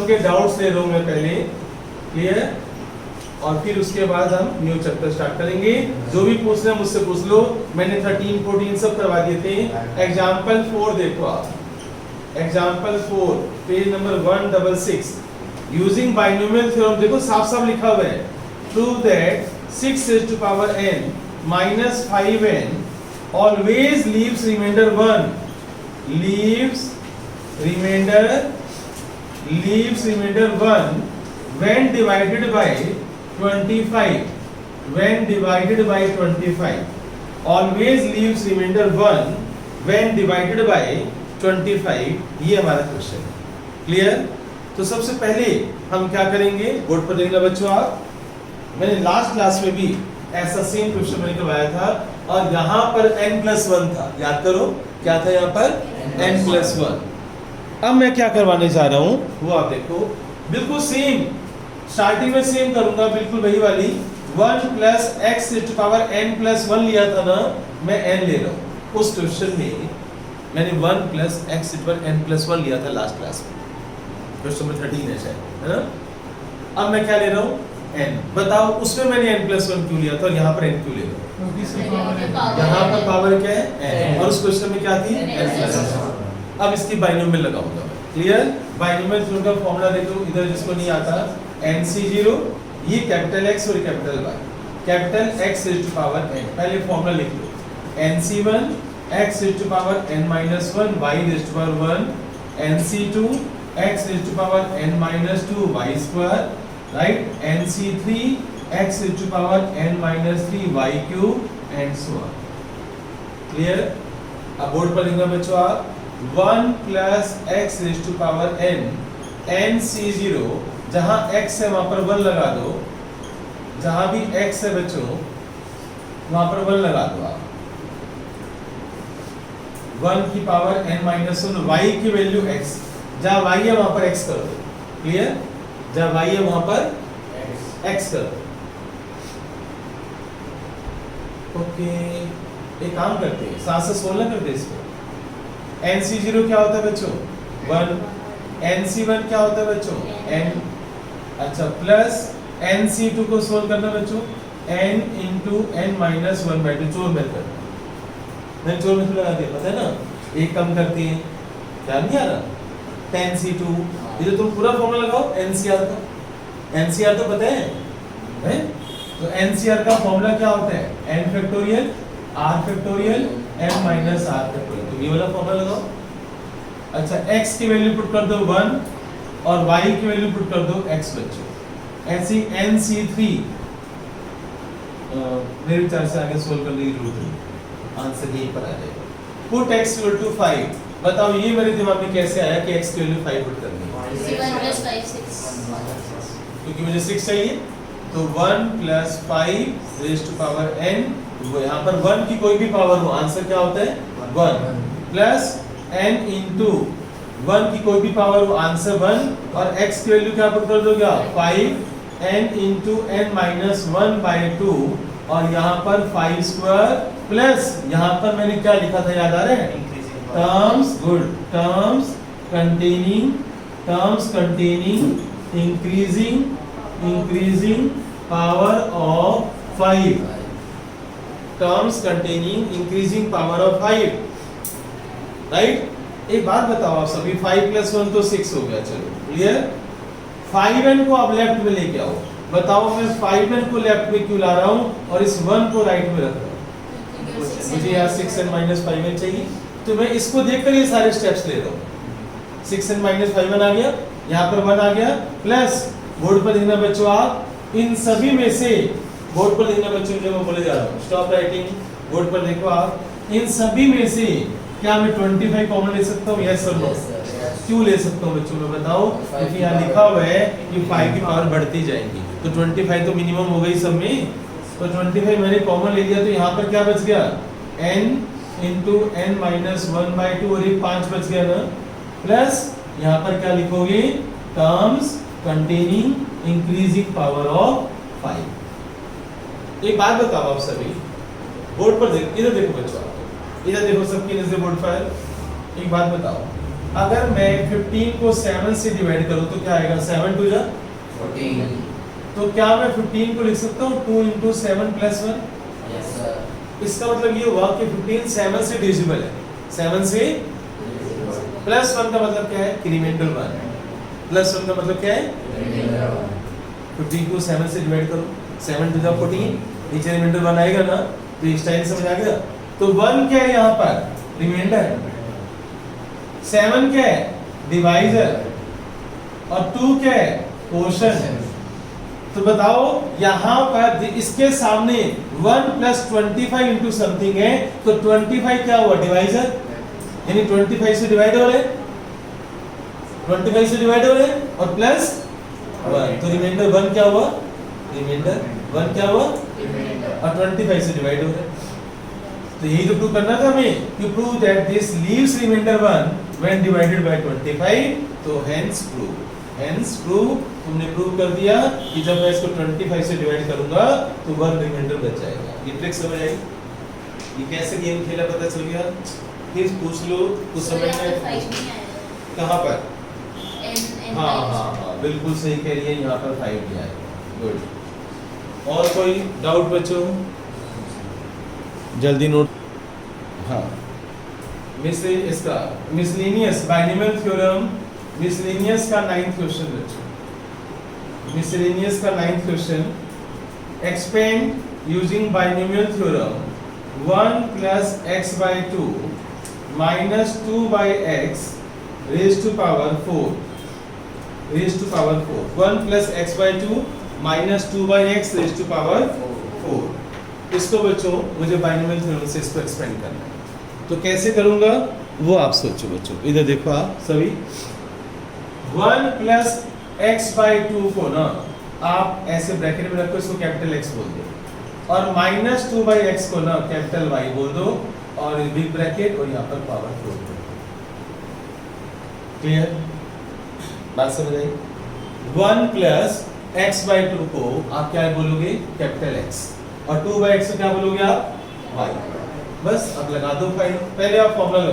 के डाउट्स ले रहा हूं मैं पहले, क्लियर, और फिर उसके बाद हम न्यू चैप्टर स्टार्ट करेंगे। जो भी पूछना है मुझसे पूछ लो, मैंने 13 14 सब करवा दिए थे। एग्जांपल 4 देखो आप, example 4 page number 166, using binomial theorem. देखो साफ साफ लिखा हुआ है, prove that 6 raised to power n minus 5n always leaves remainder 1, leaves remainder 1 when divided by 25, when divided by 25, always leaves remainder 1 when divided by 25। ये हमारा question है, clear. तो सबसे पहले हम क्या करेंगे, बोर्ड पर देखेंगे बच्चों आप, मैंने लास्ट क्लास में भी ऐसा सेम क्वेश्चन मैंने करवाया था, और यहाँ पर n+1 था, याद करो क्या था यहाँ पर, n+1। अब मैं क्या करवाने जा रहा हूँ वो आप देखो, बिल्कुल सेम, स्टार्टिंग में सेम करूंगा, बिल्कुल वही वाली 1 + x raised to power n+1 लिया था ना, मैं n ले रहा हूँ। उस क्वेश्चन में मैंने 1 + x raised to power n+1 लिया था लास्ट क्लास में, क्वेश्चन नंबर 13 है शायद, है ना। अब मैं क्या ले रहा हूँ, n। बताओ उसमें मैंने n+1 क्यों लिया था और यहाँ पर n क्यों ले रहा हूँ, यहाँ पर पावर क्या है n, और उस क्वेश्चन में क्या थी n+1। अब इसकी बाइनोमियल लगाऊंगा मैं, क्लियर। बाइनोमियल थ्योरम का फॉर्मूला देखो, इधर जिसको नहीं आता, nc0, ये कैपिटल X और capital Y, capital X raised to power n, पहले फॉर्मूला लिख लो, nc1 x raised to power n-1 y raised to power 1, nc2 x raised to power n-2 y square, right, nc3 x raised to power n-3 y cube and so on, clear। अब board पर लिखना बच्चों आप, 1 + x raised to power n, nc0, जहां x है वहां पर 1 लगा दो, जहां भी x है बच्चों वहां पर 1 लगा दो आप, 1 की पावर n-1, y की वैल्यू x, जहां y है वहां पर x कर दो, क्लियर, जहां y है वहां पर x कर दो। ओके, एक काम करते हैं, 7 से 16 करते हैं इसको। nc0 क्या होता है बच्चों, 1, nc1 क्या होता है बच्चों, n, अच्छा, प्लस nc2 को सोल्व करना बच्चों, n × n-1/2, चोर मेथड, मैंने चोर मेथड लगा दिया, पता है ना, एक कम करते हैं, ध्यान नहीं आ रहा, tan(c2), ये तो तुम पूरा फॉर्मूला लगाओ NCR का, NCR तो पता है? तो NCR का फॉर्मूला क्या होता है, n factorial r factorial m - r factorial, तो ये वाला फॉर्मूला लगाओ। अच्छा, x की वैल्यू पुट कर दो 1 और y की वैल्यू पुट कर दो x बच्चों, ऐसी nc3 मेरे विचार से आगे सोल्व करने की जरूरत नहीं, आंसर यहीं पर आ जाएगा। पुट x = 5, बताओ ये मेरे दिमाग में कैसे आया कि x की वैल्यू 5 पुट करनी है, 1 + 5 6, क्योंकि मुझे 6 चाहिए, तो 1 + 5 raised to power n, वो यहाँ पर 1 की कोई भी पावर हो, आंसर क्या होता है 1, प्लस n × 1 की कोई भी पावर हो, आंसर 1, और x की वैल्यू क्या पुट कर दोगे आप, 5, n × n-1/2, और यहाँ पर 5 स्क्वायर, प्लस यहाँ पर मैंने क्या लिखा था, याद आ रहा है, terms, good, terms containing increasing power of 5, terms containing increasing power of 5, right. एक बात बताओ आप सभी, 5 + 1 तो 6 हो गया, चलो क्लियर। 5n को आप लेफ्ट में लेके आओ, बताओ मैं 5n को लेफ्ट में क्यों ला रहा हूँ और इस 1 को राइट में रख रहा हूँ, मुझे यहाँ 6n - 5n चाहिए, तो मैं इसको देखकर ये सारे स्टेप्स ले रहा हूँ। 6n - 5n आ गया, यहाँ पर 1 आ गया, प्लस बोर्ड पर लिखना बच्चों आप, इन सभी में से, बोर्ड पर लिखना बच्चों, जो मैं बोले जा रहा हूँ, स्टॉप राइटिंग, बोर्ड पर देखो आप, इन सभी में से क्या मैं 25 कॉमन ले सकता हूँ, यस और नो, क्यों ले सकता हूँ बच्चों, में बताओ, क्योंकि यहाँ लिखा हुआ है कि 5 की पावर बढ़ती जाएगी, तो 25 तो मिनिमम हो गई सब में, तो 25 मैंने कॉमन ले लिया, तो यहाँ पर क्या बच गया, n × n-1/2, और ये 5 बच गया ना, प्लस यहाँ पर क्या लिखोगे, terms containing increasing power of 5। एक बात बताओ आप सभी, बोर्ड पर देखो, इधर देखो बच्चों, इधर देखो सबकी नजर बोर्ड पर, एक बात बताओ, अगर मैं 15 को 7 से डिवाइड करूं तो क्या आएगा? 7 2 जा 14। तो क्या मैं 15 को लिख सकता हूँ 2 into 7 plus 1? Yes sir. इसका मतलब ये हुआ कि 15 7 से डिविजिबल है, 7 से प्लस 1 का मतलब क्या है? कि रिमाइंडर 1। प्लस 1 का मतलब क्या है? 15 को 7 से डिवाइड करो, 7 2 जा 14, नीचे रिमाइंडर 1 आएगा ना, तो ये स्टाइल समझ आ गया। तो 1 क्या है यहाँ पर? रिमाइंडर। 7 क्या है? डिवाइजर। और 2 क्या है? कोशन। तो बताओ यहाँ पर इसके सामने 1 plus 25 into समथिंग है, तो 25 क्या हुआ? डिवाइजर, यानी 25 से डिवाइड हो रहे, 25 से डिवाइड हो रहे और प्लस 1, तो रिमाइंडर 1 क्या हुआ? रिमाइंडर 1 क्या हुआ? और 25 से डिवाइड हो रहे। तो यही तो प्रूव करना था हमें, कि prove that this leaves remainder 1 when divided by 25, तो हेंस प्रूव तुमने प्रूव कर दिया कि जब मैं इसको 25 से डिवाइड करूंगा तो 1 रिमाइंडर बच जाएगा। ये ट्रिक समझ आई? ये कैसे गेम खेला पता चल गया? फिर पूछ लो कुछ समझ में कहां पर? हाँ बिल्कुल सही कह रही है, यहाँ पर 5 भी आएगा। गुड। और कोई डाउट बच्चों? जल्दी नोट। हाँ, इसका मिसलेनियस बाइनोमियल थ्योरम, मिसलेनियस का 9th क्वेश्चन बच्चों। मिसलेनियस का 9th question, expand using binomial theorem 1 plus x by 2 minus 2 by x raised to power 4 raised to power 4 1 plus x by 2 minus 2 by x raised to power 4। इसको बच्चों मुझे binomial theorem से इसको expand करना है, तो कैसे करूंगा वो आप सोचो बच्चों। इधर देखो आप सभी, 1 plus x by 2 को ना आप ऐसे ब्रैकेट में रखो, इसको कैपिटल X बोल दो, और माइनस 2 by x को ना कैपिटल Y बोल दो, और बिग ब्रैकेट और यहाँ पर पावर 4। क्लियर? बात समझ आई? 1 plus x by 2 को आप क्या बोलोगे? कैपिटल X, और 2 by x को क्या बोलोगे आप? Y। बस अब लगा दो फाइल। पहले आप फॉर्मूला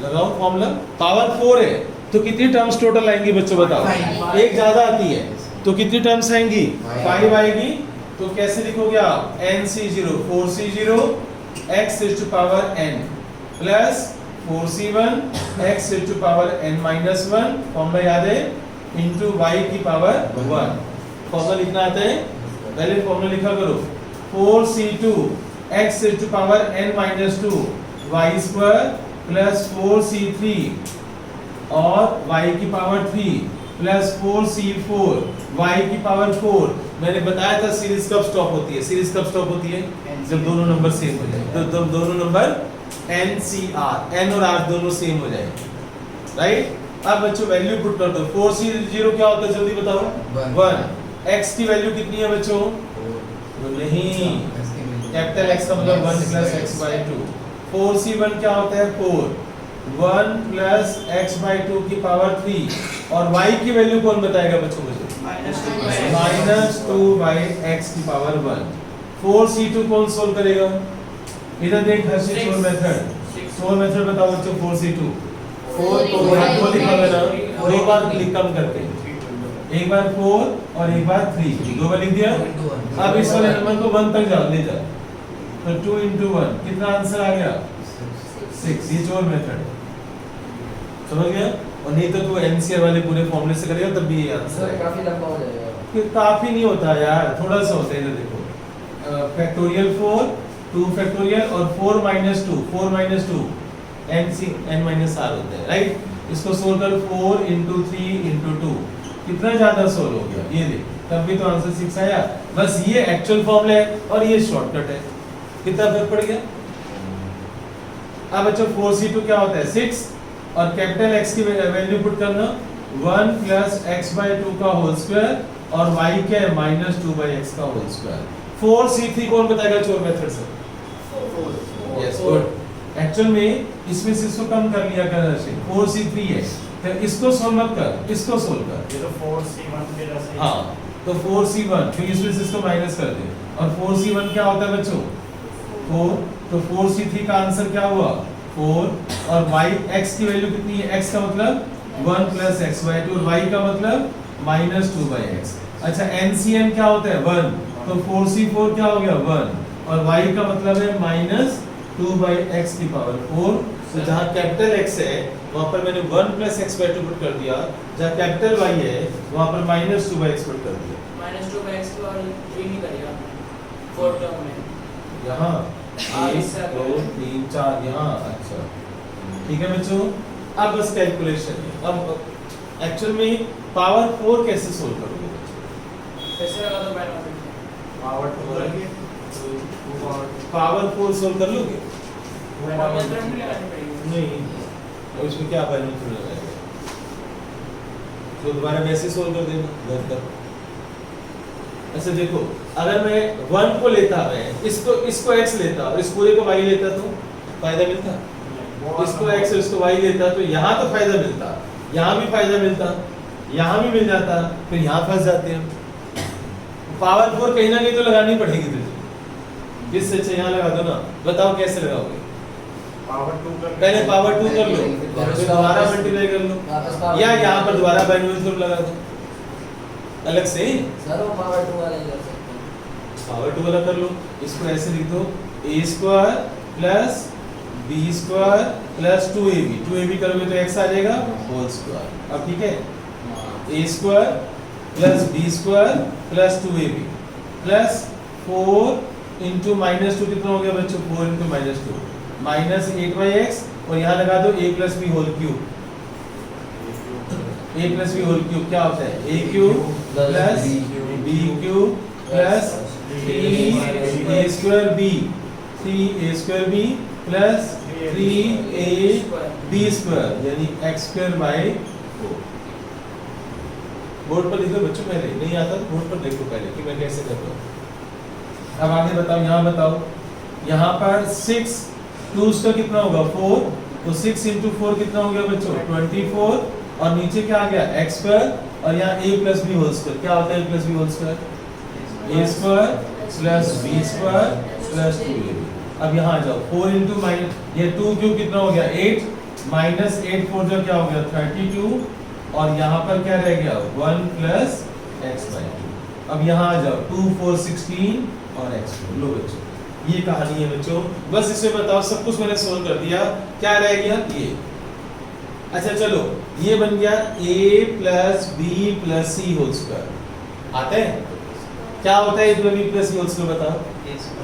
लगाओ फॉर्मूला। पावर 4 है तो कितनी टर्म्स टोटल आएंगी बच्चों बताओ? एक ज्यादा आती है तो कितनी टर्म्स आएंगी? 5 आएगी। तो कैसे लिखोगे आप? nc0 4c0 x raised to power n plus 4c1 x raised to power n minus 1, formula याद है, into y की पावर 1। फॉर्मूला लिखना आता है? पहले फॉर्मूला लिखा करो, 4c2 x raised to power n minus 2 y square plus 4c3 और y की पावर 3 प्लस 4c4 y की पावर 4। मैंने बताया था सीरीज कब स्टॉप होती है? सीरीज कब स्टॉप होती है? जब दोनों नंबर सेम हो जाए, तो दोनों नंबर NCR, n और r दोनों सेम हो जाए, राइट? अब बच्चों वैल्यू पुट कर दो। 4c0 क्या होता है जल्दी बताओ? 1। x की वैल्यू कितनी है बच्चों? नहीं, कैपिटल X का मतलब 1 plus x by 2। 4c1 क्या होता है? 4। 1 plus x by 2 की पावर 3, और y की वैल्यू कौन बताएगा बच्चों मुझे? -2 by x की पावर 1। 4c2 कौन सोल्व करेगा? इधर देख हर्षित, सोल्व मेथड बताओ बच्चों। 4c2 4 को लिखा मैंने दो बार क्लिक कम करके, एक बार 4 और एक बार 3, दो बार लिख दिया। अब इस वाले नंबर को 1 तक जाओ, ले जाओ, तो 2 into 1 कितना आंसर आ गया? 6। ये चोर मेथड समझ गया? और नहीं तो तू एनसीआर वाले पूरे फॉर्मूले से करेगा तब भी ये आंसर आएगा। काफी लंबा हो जाएगा। काफी नहीं होता यार, थोड़ा सा होता है। इधर देखो, फैक्टोरियल 4 2 फैक्टोरियल और 4 minus 2 4 minus 2 n minus r होता है, राइट? इसको सोल्व कर, 4 into 3 into 2 कितना ज्यादा सोल्व हो गया, ये देख, तब भी तो आंसर 6 आया। बस ये एक्चुअल फॉर्मूला है और ये शॉर्टकट है, कितना फर्क पड़ गया? अब बच्चों 4c2 क्या होता है? 6, और कैपिटल X की वैल्यू पुट करना, 1 plus x by 2 का होल स्क्वायर, और y क्या है? -2 by x का होल स्क्वायर। 4c3 कौन बताएगा चोर मेथड से? 4। Yes, good. एक्चुअल में इसमें से इसको कम कर लिया कर, 4c3 है, तो इसको सोल्व मत कर, इसको सोल्व कर। ये तो 4c1 के जैसे। हाँ, तो 4c1 फिर इसमें से इसको माइनस कर दे, और 4c1 क्या होता है बच्चों? 4। तो 4c3 का आंसर क्या हुआ? 4 और y x की वैल्यू कितनी है? x का मतलब 1 प्लस एक्स वाई टू और y का मतलब माइनस 2 बाई एक्स। अच्छा एनसीएम क्या होता है? 1, तो 4c4 क्या हो गया? 1 और y का मतलब है माइनस 2 बाई एक्स की पावर 4। तो जहाँ कैपिटल x है वहाँ पर मैंने 1 plus x by two put कर दिया, जहाँ कैपिटल y है वहाँ पर माइनस 2 बाई एक्स पुट कर दिया। -2 by x की और 3 नहीं करिएगा 4 टर्म में यहाँ हाँ, 1 इससे आगे। 2 3 4 यहाँ। अच्छा ठीक है बच्चों, अब बस कैलकुलेशन है। अब एक्चुअल में पावर 4 कैसे सोल्व करोगे बच्चों? कैसे लगा दो मैंने पावर 2 करके 2 पावर पावर 4 सोल्व कर लोगे? मेथड में लगानी पड़ेगी। नहीं, और इसमें क्या वैल्यू थोड़ा लगाएगा, तो दोबारा वैसे सोल्व कर देना घर पर। ऐसे देखो, अगर मैं 1 को लेता, मैं इसको x लेता और इस पूरे को y लेता तो फायदा मिलता। इसको x और इसको y लेता तो यहाँ तो फायदा मिलता, यहाँ भी फायदा मिलता, यहाँ भी मिल जाता, फिर यहाँ फंस जाते हैं। पावर 4 कहीं ना कहीं तो लगानी पड़ेगी तुझे, इससे अच्छा यहाँ लगा दो ना। बताओ कैसे लगाओगे? पावर 2 करके पहले पावर 2 कर लो, फिर दोबारा मल्टीप्लाई कर लो, या यहाँ पर दोबारा बाइनोमियल लगा दो अलग से। सर वो पावर 2 वाला ही कर सकते हैं। पावर 2 वाला कर लो। इसको ऐसे लिख दो, a square plus b square plus 2ab। 2ab करोगे तो x आ जाएगा होल स्क्वायर। अब ठीक है, a square plus b square plus 2ab plus 4 into minus 2 कितना हो गया बच्चों? 4 इंटू माइनस 2 माइनस 8x, और यहाँ लगा दो a plus b whole cube. a plus B whole cube क्या होता है? a cube plus b cube plus 3a square b, 3a square b प्लस 3ab स्क्वायर, यानी x स्क्वायर बाय 4। बोर्ड पर लिख दो बच्चों, पहले नहीं आता तो बोर्ड पर देखो पहले कि मैं कैसे करता हूँ। अब आगे बताओ, यहाँ बताओ, यहाँ पर 6 2 का कितना होगा? 4, तो 6 इंटू 4 कितना हो गया बच्चों? 24, और नीचे क्या आ गया? x स्क्वायर, और यहाँ a plus B whole square. क्या होता है a plus B whole square? a square plus b square plus 2ab। अब यहाँ आ जाओ, 4 इंटू माइनस ये 2 क्यूब कितना हो गया? 8 माइनस 8 4 जो क्या हो गया? 32, और यहाँ पर क्या रह गया? 1 प्लस एक्स बाई 2। अब यहाँ आ जाओ, 2 4 16 और x। लो बच्चों, ये कहानी है बच्चों। बस इसमें बताओ, सब कुछ मैंने सोल्व कर दिया, क्या रह गया? ये। अच्छा चलो, ये बन गया a plus B plus C whole square. आते हैं क्या होता है a plus B plus C whole square? बताओ।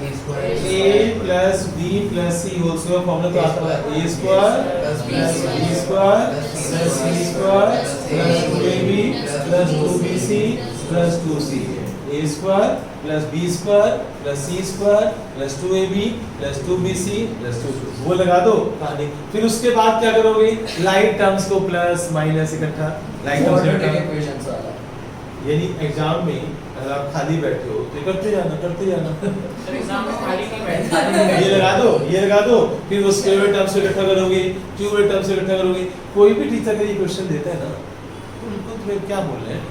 a plus B plus C whole square formula तो आता है a square plus b square plus c square plus 2ab plus 2bc plus 2c। a square plus b square plus c square plus 2ab plus 2bc plus 2c। वो लगा दो कहानी। फिर उसके बाद क्या करोगे? लाइट टर्म्स को प्लस माइनस इकट्ठा, लाइट टर्म्स इकट्ठा। इक्वेशंस वाला। यानी एग्जाम में अगर आप खाली बैठे हो तो करते जाना सर एग्जाम में खाली नहीं बैठता ये लगा दो, फिर वो स्क्वायर वेव टर्म्स को इकट्ठा करोगे, क्यूब वेव टर्म्स को इकट्ठा करोगे। कोई भी टीचर अगर ये क्वेश्चन देता है ना, तो उनको तो क्या बोल रहे हैं